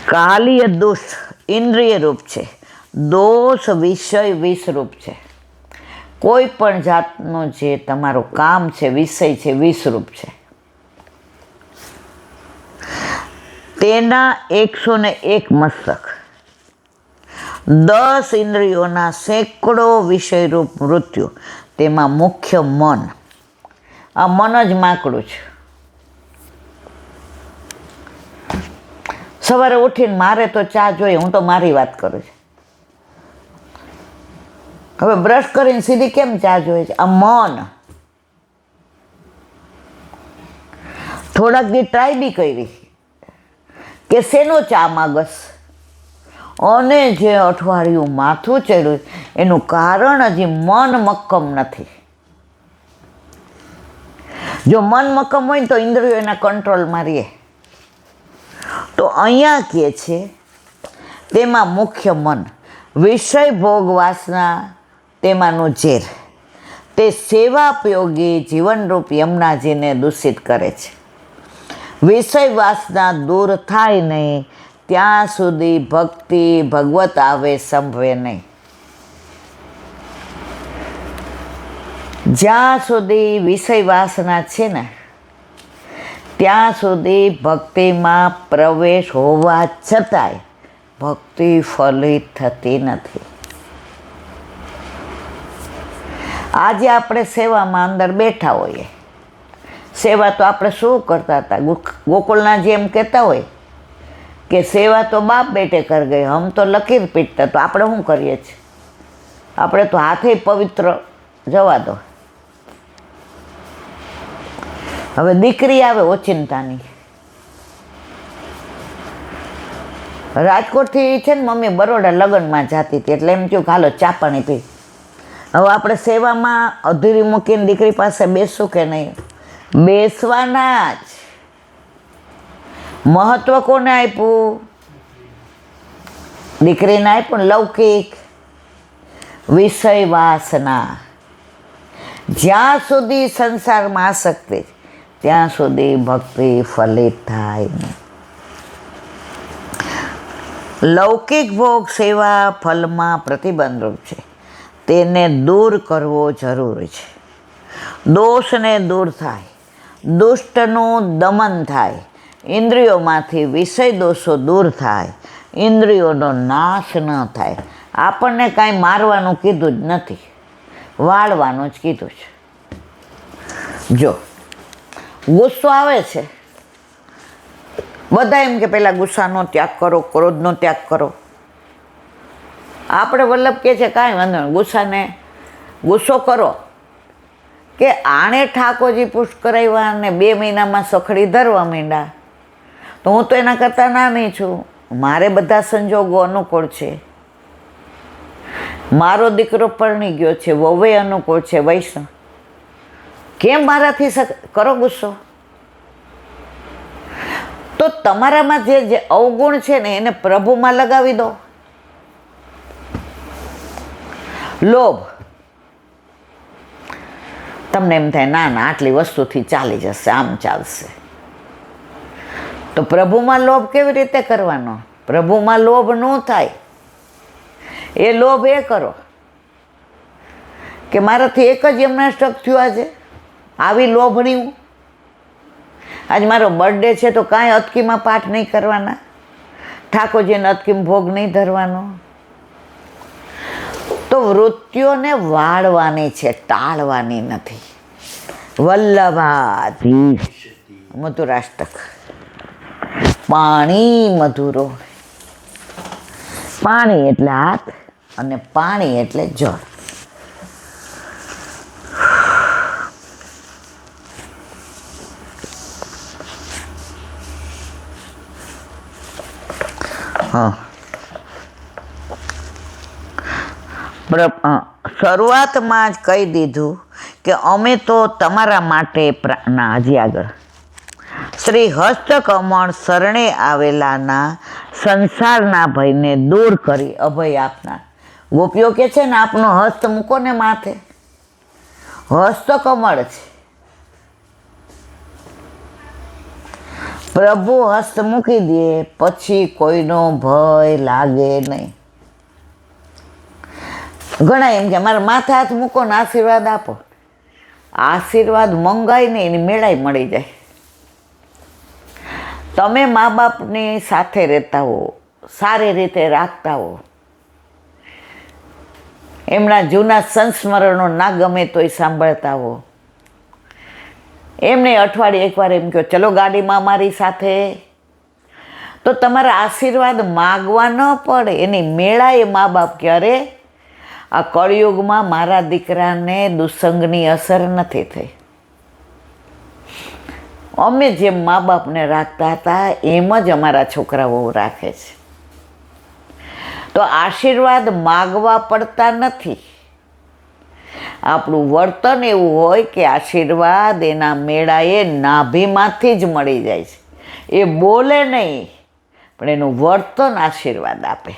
કાલીય દોષ ઇન્દ્રિય રૂપ છે, દોષ વિષય વિષ રૂપ છે. કોઈ પણ જાતનું જે તમારું કામ છે, વિષય છે, વિષ રૂપ છે. તેના 101 મસ્તક, 10 ઇન્દ્રિયોના સેંકડો વિષયરૂપ મૃત્યુ, તેમાં મુખ્ય મન. આ મન જ માકડું છે. સવારે ઉઠીને મારે તો ચા જોઈએ, હું તો મારી વાત કરું છું. હવે બ્રશ કરીને સીધી કેમ ચા જોઈએ છે? આ મન. થોડાક દી ટ્રાય બી કરી કે શેનો ચા માગસ, અને જે અઠવાડિયું માથું ચડ્યું એનું કારણ હજી મન મક્કમ નથી. જો મન મક્કમ હોય ને તો ઇન્દ્રિયો એના કંટ્રોલમાં રહે. તો અહીંયા કહે છે તેમાં મુખ્ય મન, વિષય ભોગ વાસના તેમાંનું ઝેર, તે સેવાપયોગી જીવનરૂપ યમુનાજીને દૂષિત કરે છે. વિષય વાસના દૂર થાય નહીં ત્યાં સુધી ભક્તિ ભગવત આવે સંભવે નહીં. જ્યાં સુધી વિષય વાસના છે ને ત્યાં સુધી ભક્તિમાં પ્રવેશ હોવા છતાંય ભક્તિ ફલિત થતી નથી. આજે આપણે સેવામાં અંદર બેઠા હોઈએ. સેવા તો આપણે શું કરતા હતા? ગોકુળના જેમ કહેતા હોય કે સેવા તો બાપ બેટે કર ગઈ, હમ તો લકીર પીટતા. તો આપણે શું કરીએ છીએ? આપણે તો હાથે પવિત્ર જવા દો. હવે દીકરી આવે ઓચિંતાની, રાજકોટથી છે ને મમ્મી બરોડા લગ્નમાં જતી હતી, એટલે એમ થયું હાલો ચા પાણી પી. હવે આપણે સેવામાં અધૂરી મૂકીને દીકરી પાસે બેસવું કે નહીં? બેસવાના જ. મહત્વ કોને આપ્યું? દીકરીને આપ્યું. લૌકિક વિષય વાસના. જ્યાં સુધી સંસારમાં આસક્તિ ત્યાં સુધી ભક્તિ ફલિત થાય નહીં. લૌકિક ભોગ સેવા ફલમાં પ્રતિબંધરૂપ છે, તેને દૂર કરવો જરૂરી છે. દોષને દૂર થાય, દુષ્ટનું દમન થાય, ઇન્દ્રિયોમાંથી વિષય દોષો દૂર થાય, ઇન્દ્રિયોનો નાશ ન થાય. આપણને કાંઈ મારવાનું કીધું જ નથી, વાળવાનું જ કીધું છે. જો ગુસ્સો આવે છે, બધા એમ કે પહેલાં ગુસ્સાનો ત્યાગ કરો, ક્રોધનો ત્યાગ કરો. આપણે વલ્લભ કહે છે કાંઈ વાંધો નહીં, ગુસ્સો કરો. કે આણે ઠાકોરજી પુષ્ટ કરાવ્યા અને 2 મહિનામાં સખડી ધરવા માંડ્યા, તો હું તો એના કરતાં નાની છું. મારે બધા સંજોગો અનુકૂળ છે. મારો દીકરો પરણી ગયો છે, વહુએ અનુકૂળ છે, વૈષ્ણવ. કેમ મારાથી કરો ગુસ્સો? તો તમારામાં જે અવગુણ છે ને એને પ્રભુમાં લગાવી દો. લોભ, તમને એમ થાય ના ના આટલી વસ્તુથી ચાલી જશે, આમ ચાલશે. તો પ્રભુમાં લોભ કેવી રીતે કરવાનો? પ્રભુમાં લોભ ન થાય. એ લોભ એ કરો કે મારાથી એક જ યમનાષ્ટક થયું આજે, આવી લોભણી હું. આજ મારો બર્થડે છે તો કાંઈ અટકીમાં પાઠ નહીં કરવાના, ઠાકોરજીને અટકીમાં ભોગ નહીં ધરવાનો. તો વૃત્તિઓને વાળવાની છે, ટાળવાની નથી. વલ્લભાધીશ મધુરાષ્ટક. પાણી મધુરો. પાણી એટલે હાથ અને પાણી એટલે જળ. શરૂઆતમાં જ કહી દીધું કે અમે તો તમારા માટે હજી આગળ શ્રી હસ્તકમળ શરણે આવેલાના સંસારના ભયને દૂર કરી અભય આપનાર. ગોપીઓ કે છે ને આપનો હસ્ત મૂકો ને માથે, હસ્તકમળ છે. પ્રભુ હસ્ત મૂકી દે પછી કોઈનો ભય લાગે નહીં. ઘણા એમ કે મારા માથે હાથ મૂકો ને આશીર્વાદ આપો. આશીર્વાદ મંગાય નહીં, એની મેળાય મળી જાય. તમે મા બાપની સાથે રહેતા હો, સારી રીતે રાખતા હો, એમના જૂના સંસ્મરણો ના ગમે તોય સાંભળતા હો, એમને અઠવાડિયે એકવાર એમ કહો ચલો ગાડીમાં મારી સાથે, તો તમારા આશીર્વાદ માગવા ન પડે. એની મેળાએ મા બાપ કે અરે આ કળિયુગમાં મારા દીકરાને દુસંગની અસર નથી થઈ. અમે જેમ મા બાપને રાખતા હતા એમ જ અમારા છોકરાઓ રાખે છે. તો આશીર્વાદ માગવા પડતા નથી. આપણું વર્તન એવું હોય કે આશીર્વાદ એના મેળાએ નાભીમાંથી જ મળી જાય છે. એ બોલે નહીં પણ એનું વર્તન આશીર્વાદ આપે.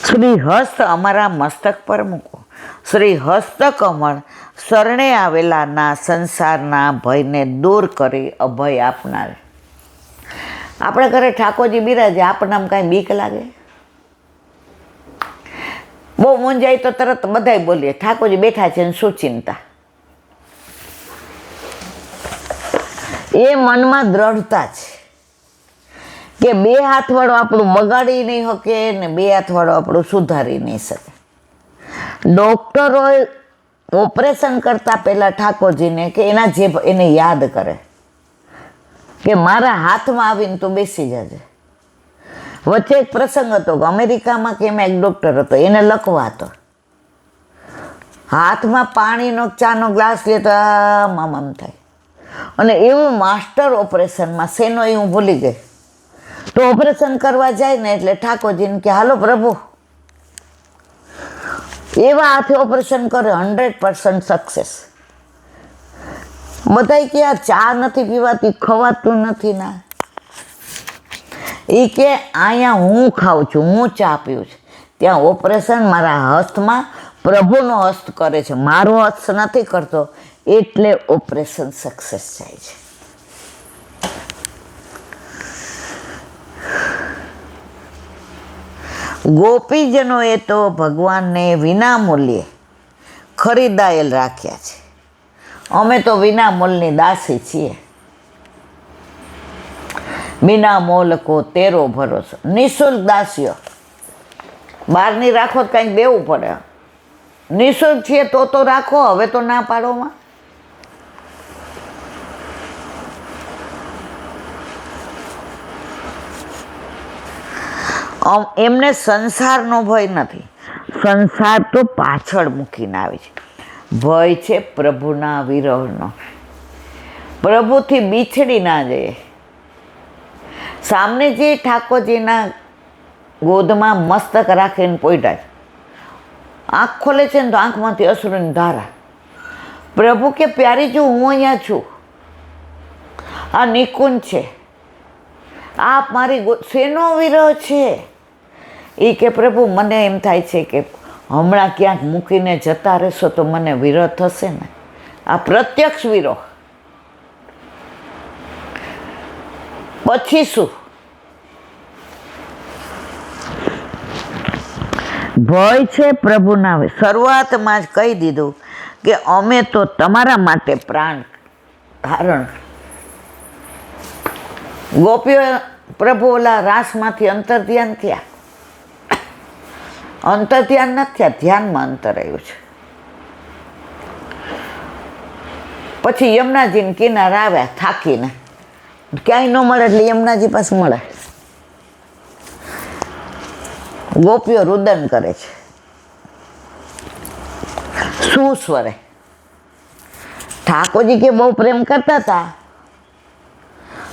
શ્રી હસ્ત અમારા મસ્તક પર મૂકો. શ્રી હસ્ત કમળ શરણે આવેલાના સંસારના ભયને દૂર કરી અભય આપનાર. આપણે ઘરે ઠાકોરજી બિરાજે, આપણને આમ કાંઈ બીક લાગે? બહુ મૂંઝાય તો તરત બધાય બોલીએ ઠાકોરજી બેઠા છે ને શું ચિંતા. એ મનમાં દ્રઢતા છે કે બે હાથવાળો આપણું બગાડી નહીં શકે ને બે હાથવાળો આપણું સુધારી નહીં શકે. ડૉક્ટરોએ ઓપરેશન કરતા પહેલાં ઠાકોરજીને કે એના જે એને યાદ કરે કે મારા હાથમાં આવીને તો બેસી જજે. વચ્ચે એક પ્રસંગ હતો કે અમેરિકામાં કે એમાં એક ડૉક્ટર હતો, એને લકવા હતો. હાથમાં પાણીનો ચાનો ગ્લાસ લે તો આમ આમ થાય. અને એવું માસ્ટર ઓપરેશનમાં શેનો એ હું ભૂલી ગઈ. તો ઓપરેશન કરવા જાય ને એટલે ઠાકોરજીને કે હાલો પ્રભુ, એવા હાથે ઓપરેશન કરે 100% સક્સેસ. બધાય કે આ ચા નથી પીવાતી, ખવાતું નથી ના. એ કે અહીંયા હું ખાઉં છું, હું ચા પીઉં છું, ત્યાં ઓપરેશન મારા હસ્તમાં પ્રભુનો હસ્ત કરે છે, મારો હસ્ત નથી કરતો, એટલે ઓપરેશન સક્સેસ જાય છે. ગોપીજનોએ તો ભગવાનને વિના મૂલ્યે ખરીદાયેલ રાખ્યા છે. અમે તો વિના મોલની દાસી છીએ. વિના મોલ કો તેરો ભરોસો. નિઃશુલ્ક દાસીઓ. બહારની રાખો તો કંઈક દેવું પડે. નિઃશુલ્ક છીએ તો રાખો, હવે તો ના પાડોમાં. એમને સંસારનો ભય નથી. સંસાર તો પાછળ મૂકીને આવે છે. ભય છે પ્રભુના વિરહનો. પ્રભુથી બીછડી ના જઈએ. સામને જે ઠાકોરજીના ગોદમાં મસ્તક રાખીને પોઈટા છે, આંખ ખોલે છે ને તો આંખમાંથી અશ્રુની ધારા. પ્રભુ કે પ્યારી જો હું અહીંયા છું, આ નિકુંજ છે, આપ મારી શેનો વિરહ છે? એ કે પ્રભુ મને એમ થાય છે કે હમણાં ક્યાંક મૂકીને જતા રહેશો તો મને વિરહ થશે ને. આ પ્રત્યક્ષ વિરહ. પછી શું? ભય છે પ્રભુના. શરૂઆતમાં જ કહી દીધું કે અમે તો તમારા માટે પ્રાણ ધારણ. ગોપીઓ પ્રભુ ઓલા રાસમાંથી અંતર ધ્યાન થયા. અંતર ધ્યાન નથી થયા, ધ્યાનમાં અંતર આવ્યું છે. પછી યમુનાજીને કિનારે આવ્યા થાકીને, ક્યાંય ન મળે એટલે યમુનાજી પાસે મળે. ગોપીઓ રુદન કરે છે શું સ્વરે. ઠાકોરજી કે બહુ પ્રેમ કરતા હતા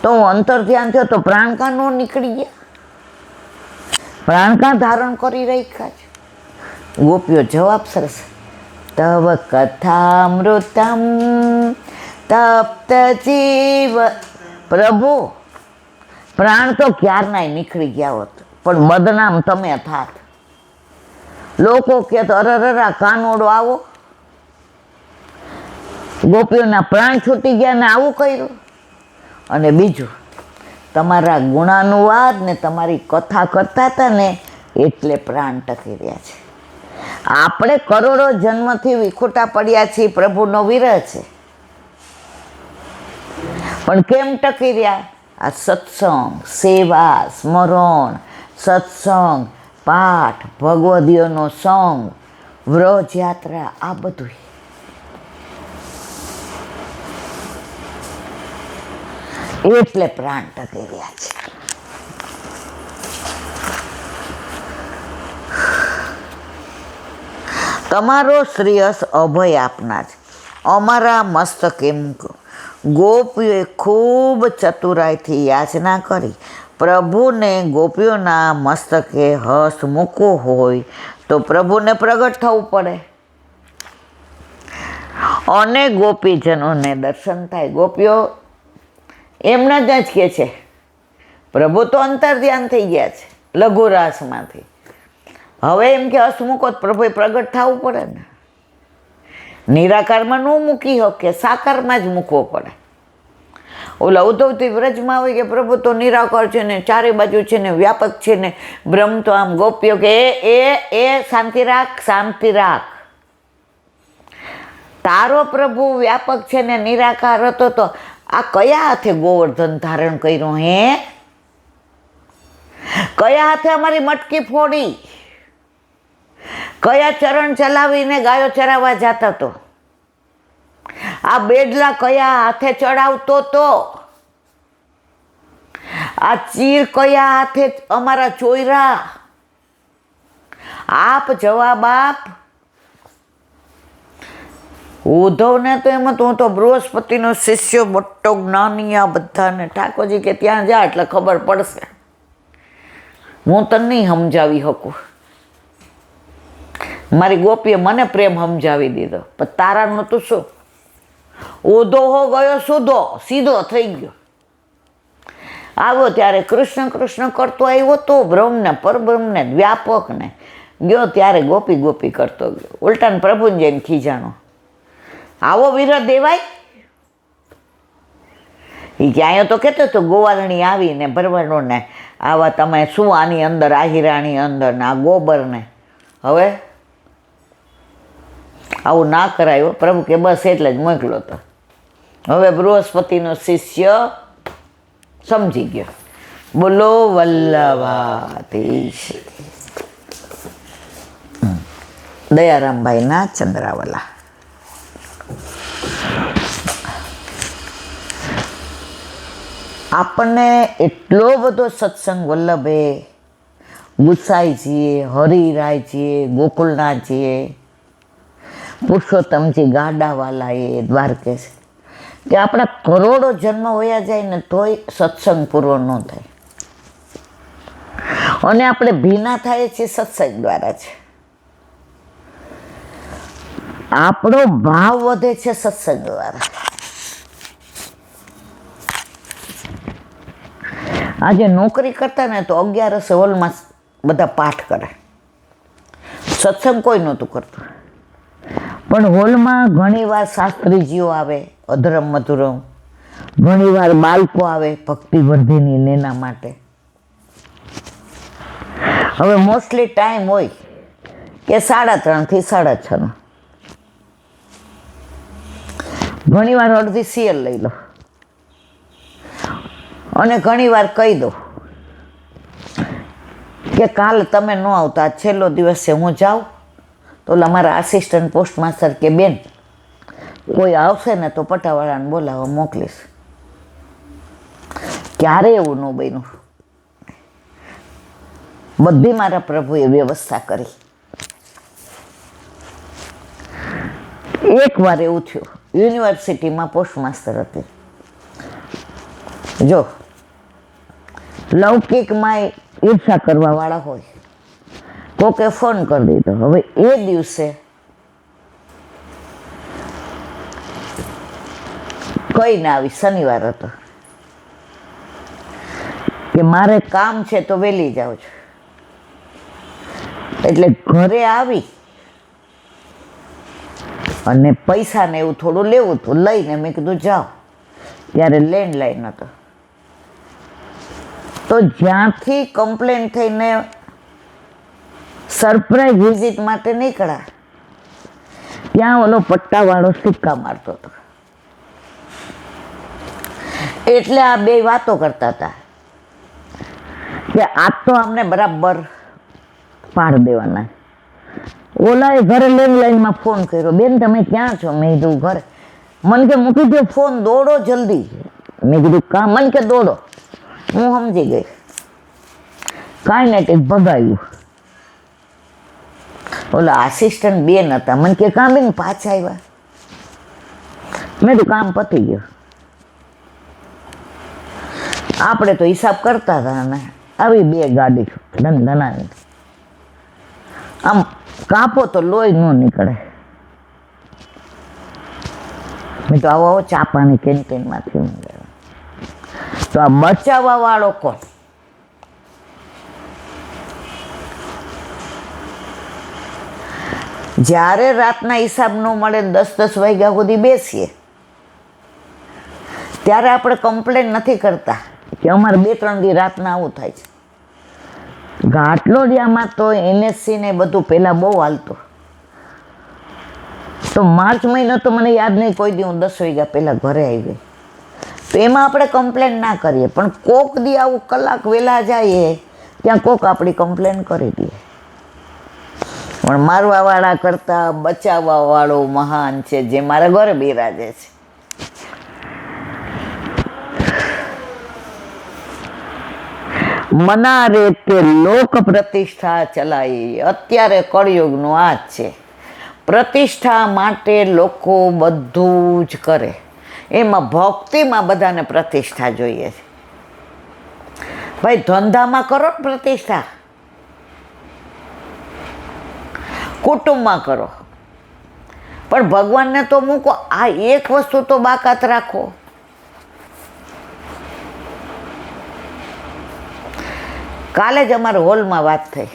તો હું અંતર ધ્યાન થયો તો પ્રાણ કાં નો નીકળી ગયા? પ્રાણ કાં ધારણ કરી રાખ્યા છે? ગોપીઓ જવાબ સરસ. તવ કથામૃતમ તપ્ત જીવ. પ્રભુ પ્રાણ તો ક્યારનાય નીકળી ગયા હોત, પણ બદનામ તમે થાત. લોકો કે તો અરરરા કાનોડો આવો, ગોપીઓના પ્રાણ છૂટી ગયા ને આવું કર્યું. અને બીજું, તમારા ગુણાનુવાદ ને તમારી કથા કરતા હતા ને એટલે પ્રાણ ટકી રહ્યા છે. આપણે કરોડો જન્મથી વિખૂટા પડ્યા છીએ, પ્રભુનો વિરહ છે, પણ કેમ ટકી રહ્યા? આ સત્સંગ, સેવા, સ્મરણ, સત્સંગ, પાઠ, ભગવદીઓનો સંગ, વ્રજ યાત્રા, આ બધું. એટલે પ્રાણ ટકી રહ્યા છે. તમારો શ્રેયસ અભય આપનાર અમારા મસ્તકે મૂકો. ગોપીઓએ ખૂબ ચતુરાઈથી યાચના કરી. પ્રભુને ગોપીઓના મસ્તકે હસ્ત મૂકવો હોય તો પ્રભુને પ્રગટ થવું પડે અને ગોપીજનોને દર્શન થાય. ગોપીઓ એમના જ કહે છે, પ્રભુ તો અંતર્ધ્યાન થઈ ગયા છે લઘુરાસમાંથી. હવે એમ કે હસમુખો પ્રભુએ પ્રગટ થવું પડે ને. નિરાકારમાં ન મૂકી શકે, સાકારમાં જ મૂકવો પડે. ઓલા ઉદ્ધવથી વ્રજમાં હોય કે પ્રભુ તો નિરાકાર છે ને, ચારે બાજુ છે ને, વ્યાપક છે ને, બ્રહ્મ તો આમ. ગોપીઓ કે એ શાંતિ રાખ, શાંતિ રાખ. તારો પ્રભુ વ્યાપક છે ને નિરાકાર હતો તો આ કયા હાથે ગોવર્ધન ધારણ કર્યો? હે, કયા હાથે અમારી મટકી ફોડી? કયા ચરણ ચલાવીને ગાયો ચરાવવા જતા તો? આ બેડલા કયા હાથે ચડાવતો તો? આ ચીર કયા હાથે અમારા ચોયરા? આપ જવાબ આપ. ઉદ્ધવને તો એમ હતું, હું તો બૃહસ્પતિનો શિષ્ય, મોટો જ્ઞાની, આ બધાને. ઠાકોરજી કે ત્યાં જા એટલે ખબર પડશે, હું તને નહીં સમજાવી શકું. મારી ગોપીએ મને પ્રેમ સમજાવી દીધો, પણ તારાનું તું શું? ઉધો ગયો સુધો, સીધો થઈ ગયો. આવ્યો ત્યારે કૃષ્ણ કૃષ્ણ કરતો આવ્યો તો બ્રહ્મને, પરબ્રહ્મને, વ્યાપકને. ગયો ત્યારે ગોપી ગોપી કરતો ગયો. ઉલટાને પ્રભુને જઈને ખીજાણો. આવો વિરહ દેવાય? એ ક્યાંય તો કહેતો હતો, ગોવાલણી આવીને ભરવાનો ને આવા તમે શું આની અંદર, આહિરાની અંદર ને આ ગોબરને. હવે આવું ના કરાયો. પ્રભુ કે બસ એટલે જ મોકલો તો. હવે બૃહસ્પતિનો શિષ્ય સમજી ગયો. બોલો વલ્લભાધીશ. દયારામભાઈના ચંદ્રાવલા. આપણને એટલો બધો સત્સંગ વલ્લભે, ગુસાઈજીએ, હરિરાયજીએ, ગોકુલનાથજીએ, પુરુષોત્તમજી ગાડાવાલાએ, દ્વારકેશ, કે આપણા કરોડો જન્મ હોયા જાય ને તોય સત્સંગ પૂરો ન થાય. અને આપણે ભીના થાય છીએ સત્સંગ દ્વારા છે. આપણો ભાવ વધે છે સત્સંગ દ્વારા. આજે નોકરી કરતા ને તો 11 હોલમાં બધા પાઠ કરે. સત્સંગ કોઈ નહોતું કરતું, પણ હોલમાં ઘણીવાર શાસ્ત્રીજીઓ આવે, અધરમ મધુરમ, ઘણીવાર બાળકો આવે ભક્તિવર્ધિની નેના માટે. હવે મોસ્ટલી ટાઈમ હોય કે 3:30 થી 6:30. ઘણીવાર અડધી સિયલ લઈ લો અને ઘણીવાર કહી દો કે કાલ તમે ન આવતા, છેલ્લો દિવસ છે, હું જાઉં તો અમારા આસિસ્ટન્ટ પોસ્ટમાસ્ટર કે બેન કોઈ આવશે ને તો પટાવાળાને બોલાવવા મોકલીશ. ક્યારે એવું ન બન્યું. બધી મારા પ્રભુએ વ્યવસ્થા કરી. એકવાર એવું થયું, યુનિવર્સિટીમાં પોસ્ટમાસ્ટર હતી. જો લૌકિકમાં ઈર્ષા કરવા વાળા હોય, કોકે ફોન કરી દીધો. હવે એ દિવસે કઈ ના આવી, શનિવાર હતો, કે મારે કામ છે તો વહેલી જાઉં છું. એટલે ઘરે આવી અને પૈસાને એવું થોડું લેવું હતું, લઈને મેં કીધું જાઓ. ત્યારે લેન્ડલાઇન હતો. તો જ્યાંથી કમ્પ્લેન થઈને સરપ્રાઈઝ વિઝિટ માટે નીકળ્યા, ત્યાં ઓલો પટ્ટાવાળો સિક્કા મારતો હતો. એટલે આ બે વાતો કરતા હતા કે આજ તો અમને બરાબર પાડ દેવાના. ઓલાએ ઘરે લેન્ડલાઇનમાં ફોન કર્યો, બેન તમે ક્યાં છો? મેં કીધું ઘરે. મને કે મૂકી દો ફોન, દોડો જલ્દી. મેં કીધું કા? મને કે દોડો. હું સમજી ગઈ. કાંઈ ને કંઈક ભગાયું. ઓલા આસિસ્ટન્ટ બેન હતા, મને કે કાં બેન પાછા આવ્યા? મેં તો કામ પતી ગયું. આપણે તો હિસાબ કરતા હતા ને આવી બે ગાડી ધનાની. આમ કાપો તો લોહી ન નીકળે. મેં તો આવો ચા પાણી કેન્ટીનમાંથી મંગાવ્યો. તો આ બચાવવા વાળો કોણ? જ્યારે રાતના હિસાબ ન મળે 10-10 વાગ્યા સુધી બેસીએ, ત્યારે આપણે કમ્પ્લેન નથી કરતા કે અમારે 2-3 દી રાતના આવું થાય છે. ઘાટલોડિયામાં તો NSC ને બધું પહેલાં બહુ હાલતું. તો માર્ચ મહિનો તો મને યાદ નહીં, કોઈ દી હું 10 વાગ્યા પહેલાં ઘરે આવી ગઈ. તો એમાં આપણે કમ્પ્લેન ના કરીએ, પણ કોક દી આવું કલાક વહેલા જઈએ ત્યાં કોક આપણી કમ્પ્લેન કરી દઈએ. પણ મારવાવાળા કરતાં બચાવવાવાળો મહાન છે, જે મારા ઘરે બિરાજે છે. મનારે કે લોક પ્રતિષ્ઠા ચલાવી. અત્યારે કળિયુગનું આ જ છે. પ્રતિષ્ઠા માટે લોકો બધું જ કરે. એમાં ભક્તિમાં બધાને પ્રતિષ્ઠા જોઈએ છે. ભાઈ ધંધામાં કરો પ્રતિષ્ઠા, કુટુંબમાં કરો, પણ ભગવાનને તો મૂકો. આ એક વસ્તુ તો બાકાત રાખો. કાલે જ અમારા હોલમાં વાત થઈ.